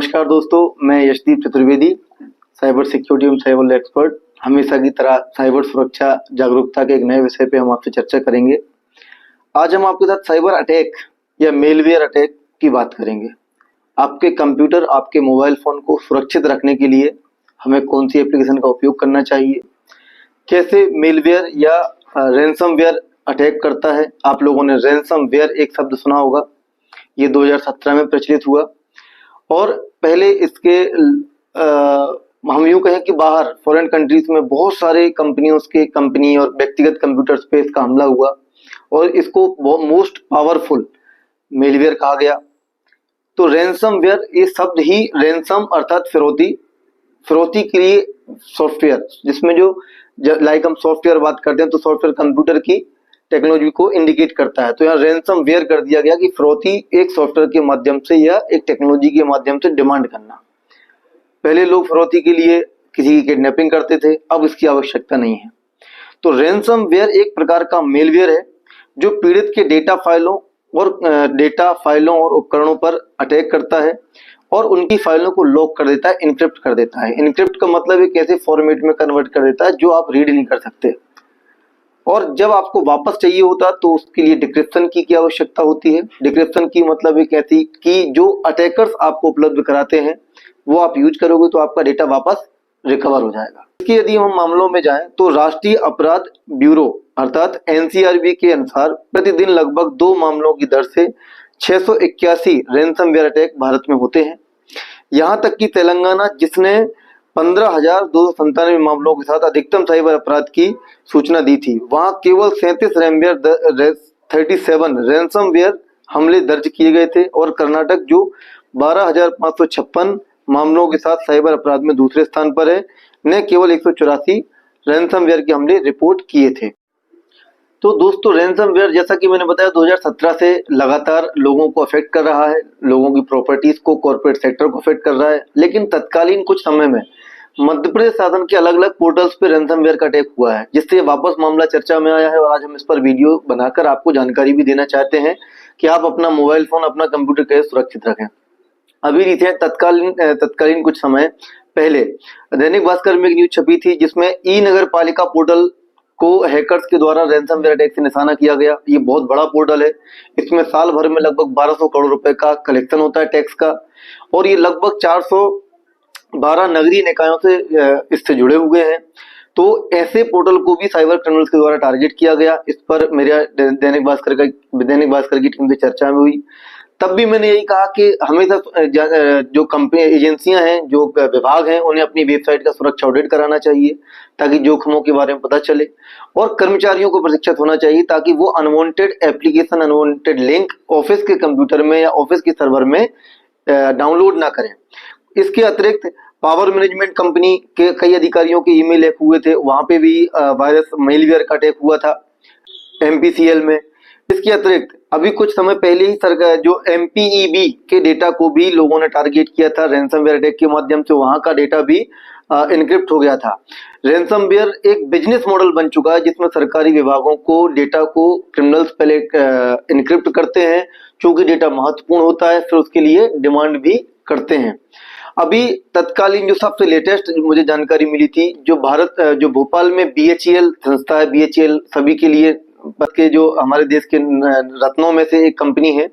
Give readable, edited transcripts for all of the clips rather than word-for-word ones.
नमस्कार दोस्तों, मैं यशदीप चतुर्वेदी, साइबर सिक्योरिटी एवं साइबर एक्सपर्ट। हमेशा की तरह साइबर सुरक्षा जागरूकता के एक नए विषय पे हम आपसे चर्चा करेंगे। आज हम आपके साथ साइबर अटैक या मेलवेयर अटैक की बात करेंगे। आपके कंप्यूटर, आपके मोबाइल फोन को सुरक्षित रखने के लिए हमें कौन सी एप्लीकेशन का उपयोग करना चाहिए, कैसे मेलवेयर या रैंसमवेयर अटैक करता है। आप लोगों ने रैंसमवेयर एक शब्द सुना होगा, ये 2017 में प्रचलित हुआ। और पहले इसके हम यूं कहें कि बाहर फॉरेन कंट्रीज में बहुत सारे कंपनी और व्यक्तिगत कंप्यूटर्स पे इसका हमला हुआ और इसको मोस्ट पावरफुल मेलवेयर कहा गया। तो रैंसमवेयर, ये शब्द ही रैंसम अर्थात फिरौती के लिए सॉफ्टवेयर, जिसमें जो लाइक हम सॉफ्टवेयर बात करते हैं तो सॉफ्टवेयर कंप्यूटर की टेक्नोलॉजी को इंडिकेट करता है। तो यहाँ रैंसमवेयर कर दिया गया कि फिरौती एक सॉफ्टवेयर के माध्यम से या एक टेक्नोलॉजी के माध्यम से डिमांड करना। पहले लोग फिरौती के लिए किसी की किडनैपिंग करते थे, अब इसकी आवश्यकता नहीं है। तो रैंसमवेयर एक प्रकार का मेलवेयर है जो पीड़ित के डेटा फाइलों और उपकरणों पर अटैक करता है और उनकी फाइलों को लॉक कर देता है, इनक्रिप्ट कर देता है। इनक्रिप्ट का मतलब एक ऐसे फॉर्मेट में कन्वर्ट कर देता है जो आप रीड नहीं कर सकते। और जब आपको वापस चाहिए होता तो उसके लिए डिक्रिप्शन की आवश्यकता होती है। डिक्रिप्शन की मतलब एक ऐसी कि जो अटैकर्स आपको उपलब्ध कराते हैं वो आप यूज करोगे तो आपका डेटा वापस रिकवर हो जाएगा। इसके यदि हम मामलों में जाएं तो राष्ट्रीय अपराध ब्यूरो अर्थात एनसीआरबी के अनुसार प्रतिदिन लगभग 2 मामलों की दर से 681 रैंसमवेयर अटैक भारत में होते हैं। यहाँ तक कि तेलंगाना, जिसने 15,297 मामलों के साथ अधिकतम साइबर अपराध की सूचना दी थी, वहां केवल 37 रैंसमवेयर हमले दर्ज किए गए थे। और कर्नाटक, जो 12,556 मामलों के साथ साइबर अपराध में दूसरे स्थान पर है, ने केवल 184 रैंसमवेयर के हमले रिपोर्ट किए थे। तो दोस्तों, रैंसमवेयर जैसा कि मैंने बताया 2017 से लगातार लोगों को अफेक्ट कर रहा है, लोगों की प्रॉपर्टीज को, कॉर्पोरेट सेक्टर को अफेक्ट कर रहा है। लेकिन तत्कालीन कुछ समय में मध्य प्रदेश शासन के अलग अलग पोर्टल्स पे रैंसमवेयर का अटैक हुआ है, जिससे वापस मामला चर्चा में आया है। और आज हम इस पर वीडियो बनाकर आपको जानकारी भी देना चाहते हैं कि आप अपना मोबाइल फोन, अपना कंप्यूटर कैसे सुरक्षित रखें। अभी रिसेंट तत्कालीन कुछ समय पहले दैनिक भास्कर में एक न्यूज छपी थी जिसमें ई नगर पालिका पोर्टल को हैकर्स के द्वारा रैंसमवेयर अटैक से निशाना किया गया। ये बहुत बड़ा पोर्टल है, इसमें साल भर में लगभग 1200 करोड़ रुपए का कलेक्शन होता है टैक्स का, और ये लगभग 412 नगरीय निकायों से इससे जुड़े हुए हैं। तो ऐसे पोर्टल को भी साइबर क्रिमिनल्स के द्वारा टारगेट किया गया। इस पर मेरा दैनिक भास्कर की टीम से चर्चा में हुई। तब भी मैंने यही कहा कि हमेशा जो कंपनी, एजेंसियां हैं, जो विभाग हैं, उन्हें अपनी वेबसाइट का सुरक्षा ऑडिट कराना चाहिए ताकि जोखिमों के बारे में पता चले, और कर्मचारियों को प्रशिक्षित होना चाहिए ताकि वो unwanted application, unwanted link office के कंप्यूटर में या ऑफिस के सर्वर में डाउनलोड ना करें। इसके अतिरिक्त पावर मैनेजमेंट कंपनी के कई अधिकारियों के ईमेल हैक हुए थे, वहां पे भी वायरस मेलवेयर का अटैक हुआ था एमपीसीएल में। इसके अतिरिक्त अभी कुछ समय पहले ही सरकार जो एमपीईबी के डेटा को भी लोगों ने टारगेट किया था रैंसमवेयर अटैक के माध्यम से, वहां का डेटा भी इनक्रिप्ट हो गया था। रैंसमवेयर एक बिजनेस मॉडल बन चुका है जिसमें सरकारी विभागों को डेटा को क्रिमिनल्स पहले इनक्रिप्ट करते हैं, क्योंकि डेटा महत्वपूर्ण होता है, फिर उसके लिए डिमांड भी करते हैं। अभी तत्कालीन जो सबसे लेटेस्ट मुझे जानकारी मिली थी, जो भोपाल में बीएचईएल संस्था है, बीएचईएल सभी के लिए के जो हमारे देश के रत्नों में से एक कंपनी है,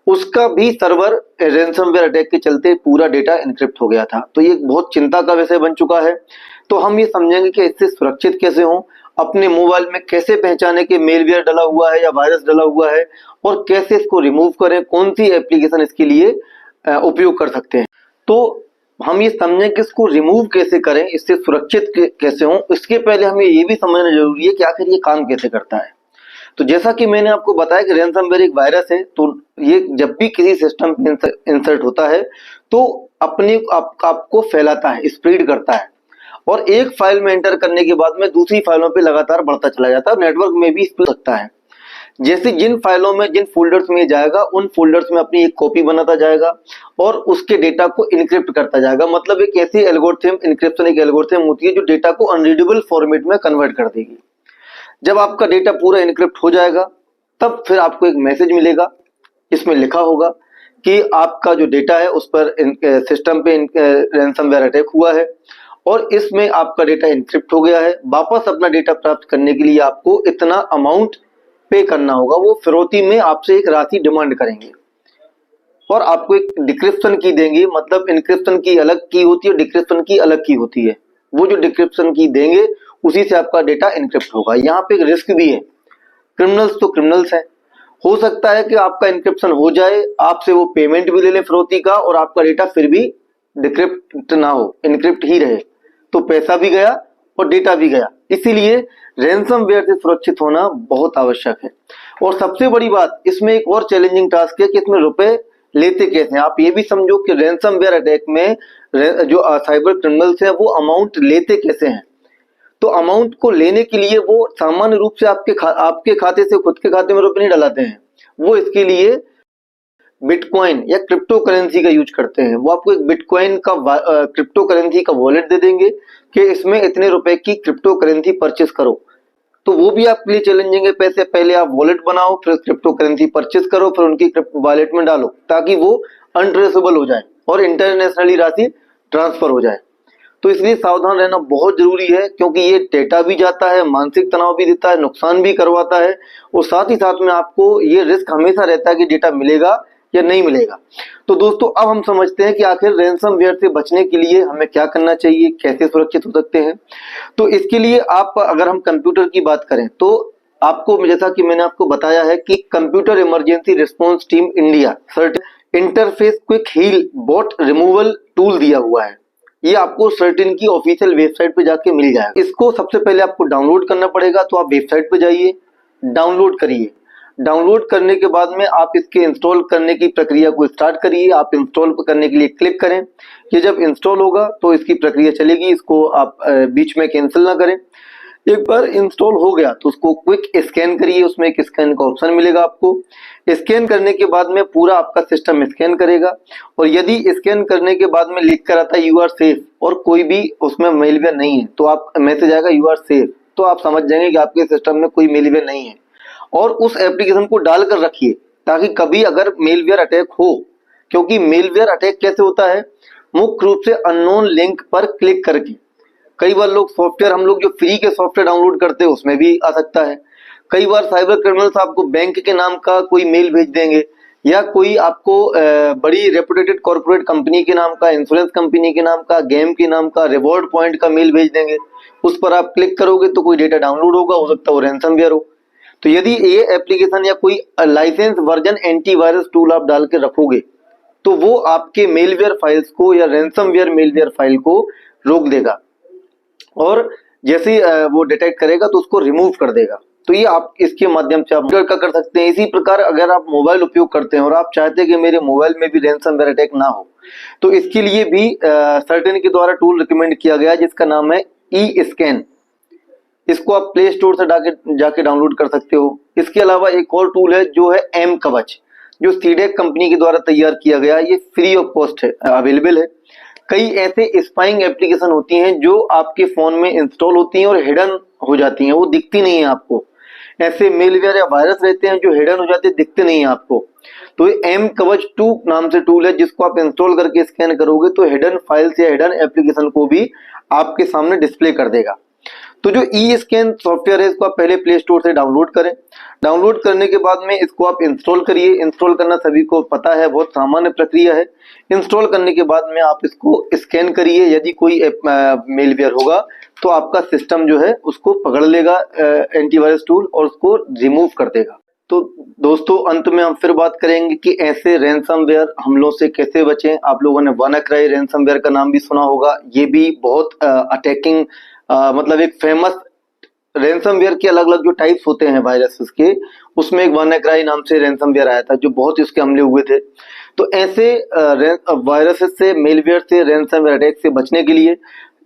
उसका भी सर्वर रैंसमवेयर अटैक के चलते पूरा डेटा इनक्रिप्ट हो गया था। तो ये बहुत चिंता का विषय बन चुका है। तो हम ये समझेंगे कि इससे सुरक्षित कैसे हों, अपने मोबाइल में कैसे पहचाने कि मेलवेयर डला हुआ है या वायरस डला हुआ है, और कैसे इसको रिमूव करें, कौन सी एप्लीकेशन इसके लिए उपयोग कर सकते हैं। तो हम ये समझें कि इसको रिमूव कैसे करें, इससे सुरक्षित कैसे हों। इसके पहले हमें ये भी समझना जरूरी है कि आखिर ये काम कैसे करता है। तो जैसा कि मैंने आपको बताया कि रैंसमवेयर एक वायरस है, तो ये जब भी किसी सिस्टम में इंसर्ट होता है तो आपको फैलाता है, स्प्रेड करता है, और एक फाइल में एंटर करने के बाद में दूसरी फाइलों पे लगातार बढ़ता चला जाता है। नेटवर्क में भी स्प्रेड सकता है। जैसे जिन फाइलों में, जिन फोल्डर्स में जाएगा, उन फोल्डर्स में अपनी एक कॉपी बनाता जाएगा और उसके डेटा को इनक्रिप्ट करता जाएगा। मतलब एक ऐसी एल्गोरिथम, इनक्रिप्शन एक एल्गोरिथम होती है जो डेटा को अनरीडेबल फॉर्मेट में कन्वर्ट कर देगी। जब आपका डेटा पूरा इनक्रिप्ट हो जाएगा तब फिर आपको एक मैसेज मिलेगा, इसमें लिखा होगा कि आपका जो डेटा है उस पर सिस्टम पे रैंसमवेयर अटैक हुआ है और इसमें आपका डेटा इनक्रिप्ट हो गया है। वापस अपना डेटा प्राप्त करने के लिए आपको इतना अमाउंट पे करना होगा। वो फिरौती में आपसे एक राशि डिमांड करेंगे और आपको एक डिक्रिप्शन की देंगे। मतलब इनक्रिप्शन की अलग की होती है, डिक्रिप्शन की अलग की होती है। वो जो डिक्रिप्शन की देंगे उसी से आपका डेटा इनक्रिप्ट होगा। यहाँ पे एक रिस्क भी है। क्रिमिनल्स तो क्रिमिनल्स हैं, हो सकता है कि आपका इनक्रिप्शन हो जाए, आपसे वो पेमेंट भी ले लें फिरौती का और आपका डेटा फिर भी डिक्रिप्ट ना हो, इनक्रिप्ट ही रहे, तो पैसा भी गया और डेटा भी गया। इसीलिए रैंसमवेयर से सुरक्षित होना बहुत आवश्यक है। और सबसे बड़ी बात, इसमें एक और चैलेंजिंग टास्क है कि इसमें रुपए लेते कैसे हैं। आप ये भी समझो कि रैंसमवेयर अटैक में जो साइबर क्रिमिनल्स हैं वो अमाउंट लेते कैसे हैं। तो अमाउंट को लेने के लिए वो सामान्य रूप से आपके खाते से खुद के खाते में रुपए नहीं डलाते हैं। वो इसके लिए बिटकॉइन या क्रिप्टो करेंसी का यूज करते हैं। वो आपको एक बिटकॉइन का क्रिप्टो करेंसी का वॉलेट दे देंगे कि इसमें इतने रुपए की क्रिप्टो करेंसी परचेस करो। तो वो भी आपके लिए चैलेंजिंग है। पैसे पहले आप वॉलेट बनाओ, फिर क्रिप्टो करेंसी परचेस करो, फिर उनकी वॉलेट में डालो ताकि वो अनट्रेसेबल हो जाए और इंटरनेशनली राशि ट्रांसफर हो जाए। तो इसलिए सावधान रहना बहुत जरूरी है, क्योंकि ये डेटा भी जाता है, मानसिक तनाव भी देता है, नुकसान भी करवाता है और साथ ही साथ में आपको ये रिस्क हमेशा रहता है कि डेटा मिलेगा या नहीं मिलेगा। तो दोस्तों अब हम समझते हैं कि आखिर रैंसमवेयर से बचने के लिए हमें क्या करना चाहिए, कैसे सुरक्षित हो सकते हैं। तो इसके लिए आप अगर हम कंप्यूटर की बात करें तो आपको, जैसा कि मैंने आपको बताया है कि computer emergency response team India interface Quick Heal bot removal tool दिया हुआ है। ये आपको सर्टेन की ऑफिशियल वेबसाइट पे जाके मिल जाएगा। इसको सबसे पहले आपको डाउनलोड करना पड़ेगा। तो आप वेबसाइट पे जाइए, डाउनलोड करिए। डाउनलोड करने के बाद में आप इसके इंस्टॉल करने की प्रक्रिया को स्टार्ट करिए। आप इंस्टॉल करने के लिए क्लिक करें। ये जब इंस्टॉल होगा तो इसकी प्रक्रिया चलेगी, इसको आप बीच में कैंसिल ना करें। एक बार इंस्टॉल हो गया तो उसको क्विक स्कैन करिए। उसमें एक स्कैन का ऑप्शन मिलेगा आपको। स्कैन करने के बाद में पूरा आपका सिस्टम स्कैन करेगा और यदि स्कैन करने के बाद में लिख कर आता है यू आर सेफ और कोई भी उसमें मेलवेयर नहीं है, तो आप मैसेज आएगा यू आर सेफ, तो आप समझ जाएंगे कि आपके सिस्टम में कोई मेलवेयर नहीं है। और उस एप्लीकेशन को डालकर रखिए ताकि कभी अगर मेलवेयर अटैक हो, क्योंकि मेलवेयर अटैक कैसे होता है, मुख्य रूप से अननोन लिंक पर क्लिक करके। कई बार लोग सॉफ्टवेयर, हम लोग जो फ्री के सॉफ्टवेयर डाउनलोड करते हैं उसमें भी आ सकता है। कई बार साइबर क्रिमिनल्स आपको बैंक के नाम का कोई मेल भेज देंगे या कोई आपको बड़ी रेपुटेटेड कॉर्पोरेट कंपनी के नाम का, इंश्योरेंस कंपनी के नाम का, गेम के नाम का, रिवॉर्ड पॉइंट का मेल भेज देंगे। उस पर आप क्लिक करोगे तो कोई डेटा डाउनलोड होगा, हो सकता है वो रैंसमवेयर हो। तो यदि ये एप्लीकेशन या कोई लाइसेंस वर्जन एंटीवायरस टूल आप डाल के रखोगे तो वो आपके मेलवेयर फाइल्स को या रैंसमवेयर मेलवेयर फाइल को रोक देगा और जैसे ही वो डिटेक्ट करेगा तो उसको रिमूव कर देगा। तो ये आप इसके माध्यम से आप कर सकते हैं। इसी प्रकार अगर आप मोबाइल उपयोग करते हैं और आप चाहते हैं कि मेरे मोबाइल में भी रैंसमवेयर अटैक ना हो, तो इसके लिए भी सर्टेन के द्वारा टूल रिकमेंड किया गया जिसका नाम है ई स्कैन। इसको आप प्ले स्टोर से जाके डाउनलोड कर सकते हो। इसके अलावा एक और टूल है जो है एम कवच, जो सीडेक कंपनी के द्वारा तैयार किया गया। ये फ्री ऑफ कॉस्ट है, अवेलेबल है। कई ऐसे स्पाइंग एप्लीकेशन होती हैं जो आपके फोन में इंस्टॉल होती हैं और हिडन हो जाती हैं, वो दिखती नहीं है आपको। ऐसे मेलवेयर या वायरस रहते हैं जो हिडन हो जाते हैं, दिखते नहीं है आपको। तो ये एम कवच 2 नाम से टूल है जिसको आप इंस्टॉल करके स्कैन करोगे तो हिडन फाइल्स या हिडन एप्लीकेशन को भी आपके सामने डिस्प्ले कर देगा। तो जो ई स्कैन सॉफ्टवेयर है इसको आप पहले प्ले स्टोर से डाउनलोड करें। डाउनलोड करने के बाद में इसको आप इंस्टॉल करिए। इंस्टॉल करना सभी को पता है, बहुत सामान्य प्रक्रिया है। इंस्टॉल करने के बाद में आप इसको स्कैन करिए। यदि कोई मेलवेयर होगा तो आपका सिस्टम जो है उसको पकड़ लेगा एंटीवायरस टूल और उसको रिमूव कर देगा। तो दोस्तों अंत में हम फिर बात करेंगे कि ऐसे रैंसमवेयर हमलों से कैसे बचें। आप लोगों ने वानाक्राई रैंसमवेयर का नाम भी सुना होगा। ये भी बहुत अटैकिंग मतलब एक फेमस रैंसमवेयर के अलग अलग जो टाइप्स होते हैं वायरसेस के, उसमें एक वानाक्राई नाम से रैंसमवेयर आया था जो बहुत इसके हमले हुए थे। तो ऐसे वायरसेस से, मेलवेयर से, रैंसमवेयर अटैक से बचने के लिए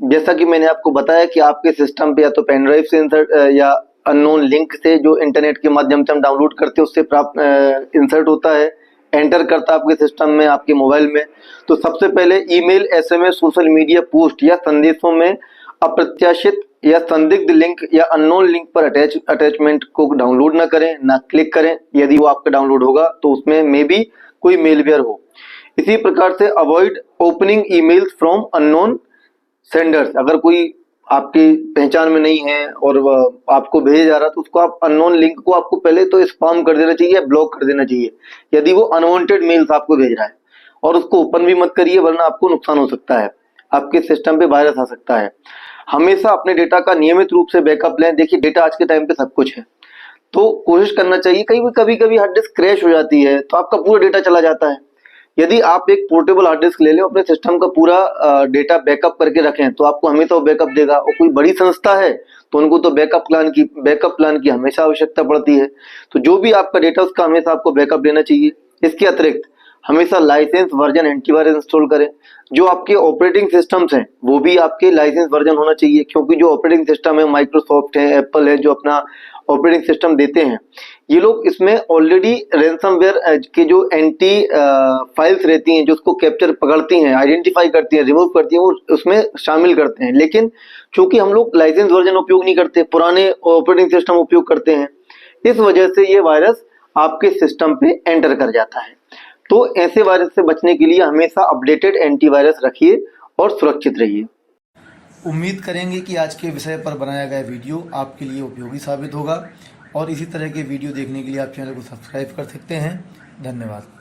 जैसा कि मैंने आपको बताया कि आपके सिस्टम पे या तो पेन ड्राइव से इंसर्ट या अननोन लिंक से जो इंटरनेट के माध्यम से हम डाउनलोड करते हैं उससे प्राप्त इंसर्ट होता है, एंटर करता है आपके सिस्टम में, आपके मोबाइल में। तो सबसे पहले email, SMS, social media post या संदेशों में अप्रत्याशित या संदिग्ध लिंक या अननोन लिंक पर अटैचमेंट को डाउनलोड ना करें, ना क्लिक करें। यदि वो आपका डाउनलोड होगा तो उसमें मे बी कोई मेलवेयर हो। इसी प्रकार से avoid opening emails from unknown senders, अगर कोई आपकी पहचान में नहीं है और वह आपको भेजा जा रहा है तो उसको आप अननोन लिंक को आपको पहले तो स्पैम कर देना चाहिए, ब्लॉक कर देना चाहिए यदि वो अनवांटेड मेल्स आपको भेज रहा है। और उसको ओपन भी मत करिए वरना आपको नुकसान हो सकता है, आपके सिस्टम पे वायरस आ सकता है। हमेशा अपने डेटा का नियमित रूप से बैकअप लें। देखिए डेटा आज के टाइम पे सब कुछ है, तो कोशिश करना चाहिए। कभी कभी हार्ड डिस्क क्रैश हो जाती है तो आपका पूरा डेटा चला जाता है। यदि आप एक पोर्टेबल हार्ड डिस्क ले लें, अपने सिस्टम का पूरा डेटा बैकअप करके रखें तो आपको हमेशा वो बैकअप देगा। और कोई बड़ी संस्था है तो उनको तो बैकअप प्लान की हमेशा आवश्यकता पड़ती है। तो जो भी आपका डेटा उसका हमेशा आपको बैकअप लेना चाहिए। इसके अतिरिक्त हमेशा लाइसेंस वर्जन एंटीवायरस इंस्टॉल करें। जो आपके ऑपरेटिंग सिस्टम्स हैं वो भी आपके लाइसेंस वर्जन होना चाहिए, क्योंकि जो ऑपरेटिंग सिस्टम है माइक्रोसॉफ्ट है, एप्पल है, जो अपना ऑपरेटिंग सिस्टम देते हैं, ये लोग इसमें ऑलरेडी रैंसमवेयर के जो एंटी फाइल्स रहती हैं जो उसको कैप्चर पकड़ती हैं, आइडेंटिफाई करती हैं, रिमूव करती हैं, वो उसमें शामिल करते हैं। लेकिन चूंकि हम लोग लाइसेंस वर्जन उपयोग नहीं करते, पुराने ऑपरेटिंग सिस्टम उपयोग करते हैं, इस वजह से ये वायरस आपके सिस्टम पे एंटर कर जाता है। तो ऐसे वायरस से बचने के लिए हमेशा अपडेटेड एंटीवायरस रखिए और सुरक्षित रहिए। उम्मीद करेंगे कि आज के विषय पर बनाया गया वीडियो आपके लिए उपयोगी साबित होगा और इसी तरह के वीडियो देखने के लिए आप चैनल को सब्सक्राइब कर सकते हैं। धन्यवाद।